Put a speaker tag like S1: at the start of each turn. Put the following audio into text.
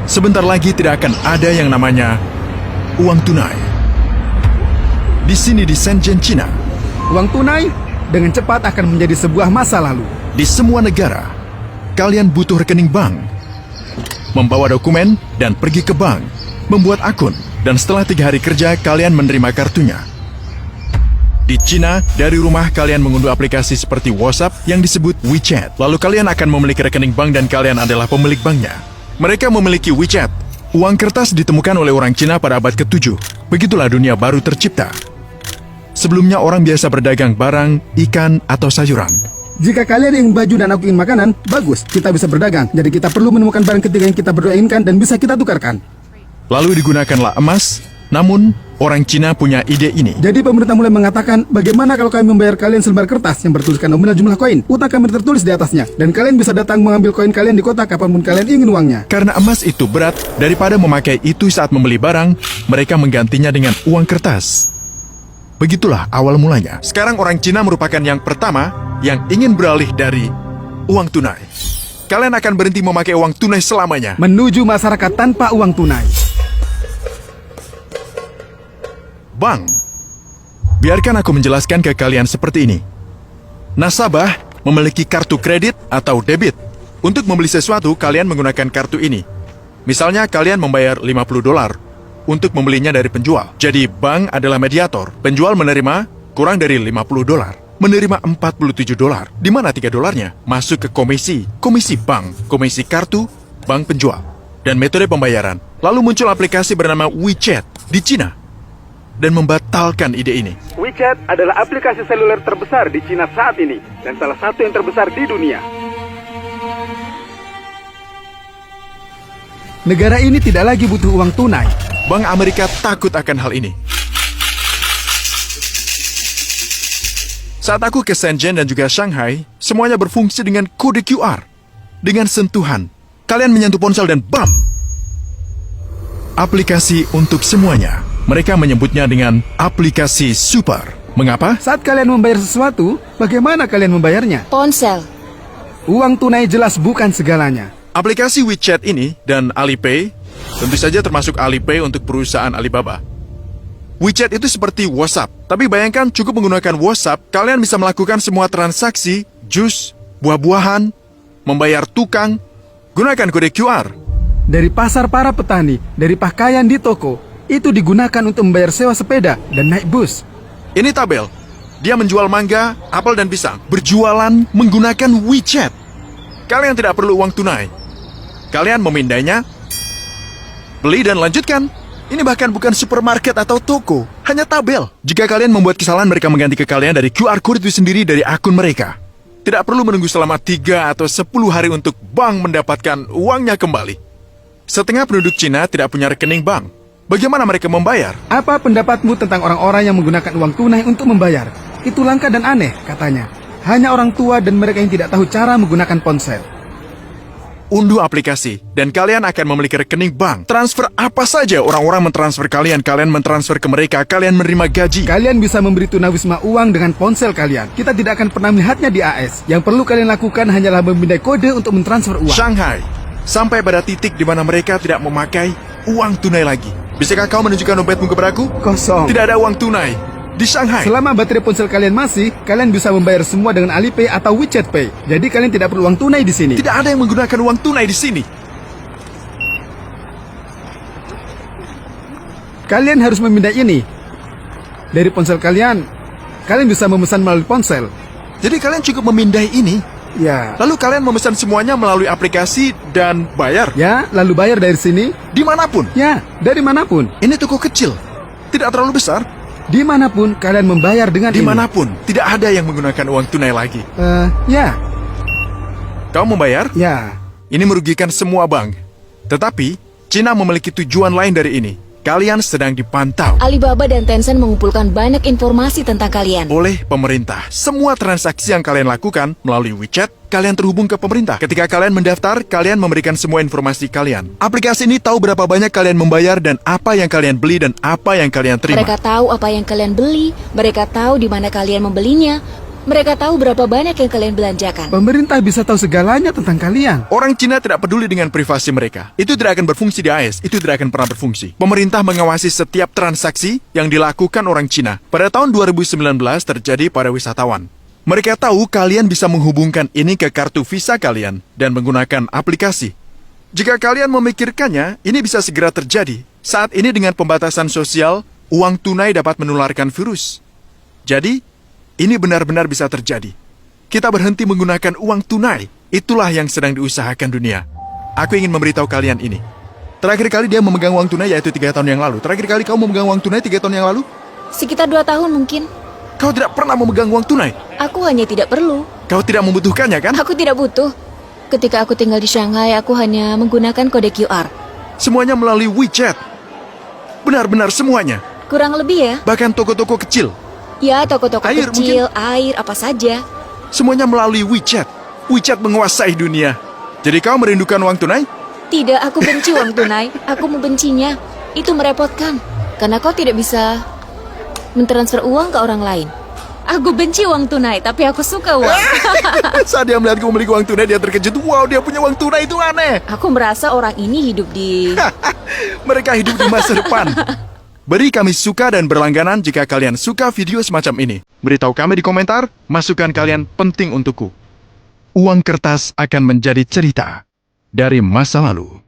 S1: sebentar lagi tidak akan ada yang namanya uang tunai. Di sini di Shenzhen, China,
S2: Uang tunai dengan cepat akan menjadi sebuah masa lalu.
S1: di semua negara, kalian butuh rekening bank, membawa dokumen dan pergi ke bank, membuat akun, dan setelah 3 hari kerja kalian menerima kartunya. Di China, dari rumah kalian mengunduh aplikasi seperti WhatsApp yang disebut WeChat. Lalu kalian akan memiliki rekening bank dan kalian adalah pemilik banknya. Mereka memiliki WeChat. Uang kertas ditemukan oleh orang Cina pada abad ke-7. Begitulah dunia baru tercipta. Sebelumnya orang biasa berdagang barang, ikan, atau sayuran.
S2: Jika kalian ingin baju dan aku ingin makanan, bagus, kita bisa berdagang. Jadi kita perlu menemukan barang ketiga yang kita berdua inginkan dan bisa kita tukarkan.
S1: Lalu digunakanlah emas, namun orang Cina punya ide ini.
S2: Jadi pemerintah mulai mengatakan, bagaimana kalau kami membayar kalian selembar kertas yang bertuliskan nominal jumlah koin? Utang kami tertulis di atasnya, dan kalian bisa datang mengambil koin kalian di kota kapanpun kalian ingin uangnya.
S1: Karena emas itu berat, daripada memakai itu saat membeli barang, mereka menggantinya dengan uang kertas. Begitulah awal mulanya. Sekarang orang Cina merupakan yang pertama yang ingin beralih dari uang tunai. Kalian akan berhenti memakai uang tunai selamanya.
S2: Menuju masyarakat tanpa uang tunai.
S1: Bank. Biarkan aku menjelaskan ke kalian seperti ini. Nasabah memiliki kartu kredit atau debit. Untuk membeli sesuatu, kalian menggunakan kartu ini. Misalnya kalian membayar $50 untuk membelinya dari penjual. Jadi bank adalah mediator. Penjual menerima kurang dari $50. Menerima $47. Di mana $3-nya? Masuk ke komisi bank, komisi kartu, bank penjual, dan metode pembayaran. Lalu muncul aplikasi bernama WeChat di Cina dan membatalkan ide ini.
S2: WeChat adalah aplikasi seluler terbesar di Cina saat ini dan salah satu yang terbesar di dunia. Negara ini tidak lagi butuh uang tunai.
S1: Bank Amerika takut akan hal ini. Saat aku ke Shenzhen dan juga Shanghai, semuanya berfungsi dengan kode QR. Dengan sentuhan, kalian menyentuh ponsel dan bam! Aplikasi untuk semuanya. Mereka menyebutnya dengan aplikasi super. Mengapa?
S2: Saat kalian membayar sesuatu, bagaimana kalian membayarnya?
S3: Ponsel.
S2: Uang tunai jelas bukan segalanya.
S1: Aplikasi WeChat ini dan Alipay, tentu saja termasuk Alipay untuk perusahaan Alibaba. WeChat itu seperti WhatsApp, tapi bayangkan cukup menggunakan WhatsApp, kalian bisa melakukan semua transaksi, jus, buah-buahan, membayar tukang, gunakan kode QR.
S2: Dari pasar para petani, dari pakaian di toko, itu digunakan untuk membayar sewa sepeda dan naik bus.
S1: Ini tabel, dia menjual mangga, apel dan pisang, berjualan menggunakan WeChat. Kalian tidak perlu uang tunai. Kalian memindainya, beli dan lanjutkan. Ini bahkan bukan supermarket atau toko, hanya tabel. Jika kalian membuat kesalahan, mereka mengganti ke kalian dari QR code itu sendiri dari akun mereka. Tidak perlu menunggu selama 3 atau 10 hari untuk bank mendapatkan uangnya kembali. Setengah penduduk Cina tidak punya rekening bank. Bagaimana mereka membayar?
S2: Apa pendapatmu tentang orang-orang yang menggunakan uang tunai untuk membayar? Itu langka dan aneh, katanya. Hanya orang tua dan mereka yang tidak tahu cara menggunakan ponsel.
S1: Unduh aplikasi, dan kalian akan memiliki rekening bank. Transfer apa saja, orang-orang mentransfer kalian mentransfer ke mereka, kalian menerima gaji.
S2: Kalian bisa memberi tunawisma uang dengan ponsel kalian. Kita tidak akan pernah melihatnya di AS. Yang perlu kalian lakukan hanyalah memindai kode untuk mentransfer uang.
S1: Shanghai, sampai pada titik di mana mereka tidak memakai uang tunai lagi. Bisakah kau menunjukkan dompetmu kepadaku?
S2: Kosong.
S1: Tidak ada uang tunai di Shanghai.
S2: Selama baterai ponsel kalian masih, kalian bisa membayar semua dengan Alipay atau WeChat Pay. Jadi kalian tidak perlu uang tunai di sini.
S1: Tidak ada yang menggunakan uang tunai di sini.
S2: Kalian harus memindai ini. Dari ponsel kalian, kalian bisa memesan melalui ponsel.
S1: Jadi kalian cukup memindai ini.
S2: Ya.
S1: Lalu kalian memesan semuanya melalui aplikasi dan bayar.
S2: Ya, lalu bayar dari sini.
S1: Dimanapun.
S2: Ya, dari manapun.
S1: Ini toko kecil, tidak terlalu besar.
S2: Dimanapun kalian membayar dengan
S1: Dimanapun, tidak ada yang menggunakan uang tunai lagi.
S2: Ya.
S1: Kau membayar?
S2: Ya.
S1: Ini merugikan semua bank. Tetapi, Cina memiliki tujuan lain dari ini. Kalian sedang dipantau
S3: Alibaba dan Tencent mengumpulkan banyak informasi tentang kalian.
S1: oleh pemerintah. Semua transaksi yang kalian lakukan melalui WeChat, kalian terhubung ke pemerintah. Ketika kalian mendaftar, kalian memberikan semua informasi kalian. Aplikasi ini tahu berapa banyak kalian membayar dan apa yang kalian beli dan apa yang kalian terima.
S3: Mereka tahu apa yang kalian beli, mereka tahu di mana kalian membelinya, Mereka tahu berapa banyak yang kalian belanjakan.
S2: Pemerintah bisa tahu segalanya tentang kalian.
S1: Orang Cina tidak peduli dengan privasi mereka. Itu tidak akan berfungsi di AS, itu tidak akan pernah berfungsi. Pemerintah mengawasi setiap transaksi yang dilakukan orang Cina. Pada tahun 2019 terjadi pada wisatawan. Mereka tahu kalian bisa menghubungkan ini ke kartu visa kalian dan menggunakan aplikasi. Jika kalian memikirkannya, ini bisa segera terjadi. Saat ini dengan pembatasan sosial, uang tunai dapat menularkan virus. Jadi, ini benar-benar bisa terjadi. Kita berhenti menggunakan uang tunai. Itulah yang sedang diusahakan dunia. Aku ingin memberitahu kalian ini. Terakhir kali dia memegang uang tunai yaitu 3 tahun yang lalu. Terakhir kali kau memegang uang tunai 3 tahun yang lalu?
S3: Sekitar 2 tahun mungkin.
S1: Kau tidak pernah memegang uang tunai.
S3: Aku hanya tidak perlu.
S1: Kau tidak membutuhkannya kan?
S3: Aku tidak butuh. Ketika aku tinggal di Shanghai, aku hanya menggunakan kode QR.
S1: Semuanya melalui WeChat. Benar-benar semuanya.
S3: Kurang lebih ya.
S1: Bahkan toko-toko kecil.
S3: Ya, toko-toko
S1: Air
S3: kecil, air, apa saja.
S1: Semuanya melalui WeChat. WeChat menguasai dunia. Jadi kau merindukan uang tunai?
S3: Tidak, aku benci uang tunai. Aku membencinya. Itu merepotkan. Karena kau tidak bisa mentransfer uang ke orang lain. Aku benci uang tunai, tapi aku suka uang.
S1: Saat dia melihatku memiliki uang tunai, dia terkejut. Wow, dia punya uang tunai, itu aneh.
S3: Aku merasa orang ini hidup di...
S1: Mereka hidup di masa depan. Beri kami suka dan berlangganan jika kalian suka video semacam ini. Beritahu kami di komentar, masukan kalian penting untukku. Uang kertas akan menjadi cerita dari masa lalu.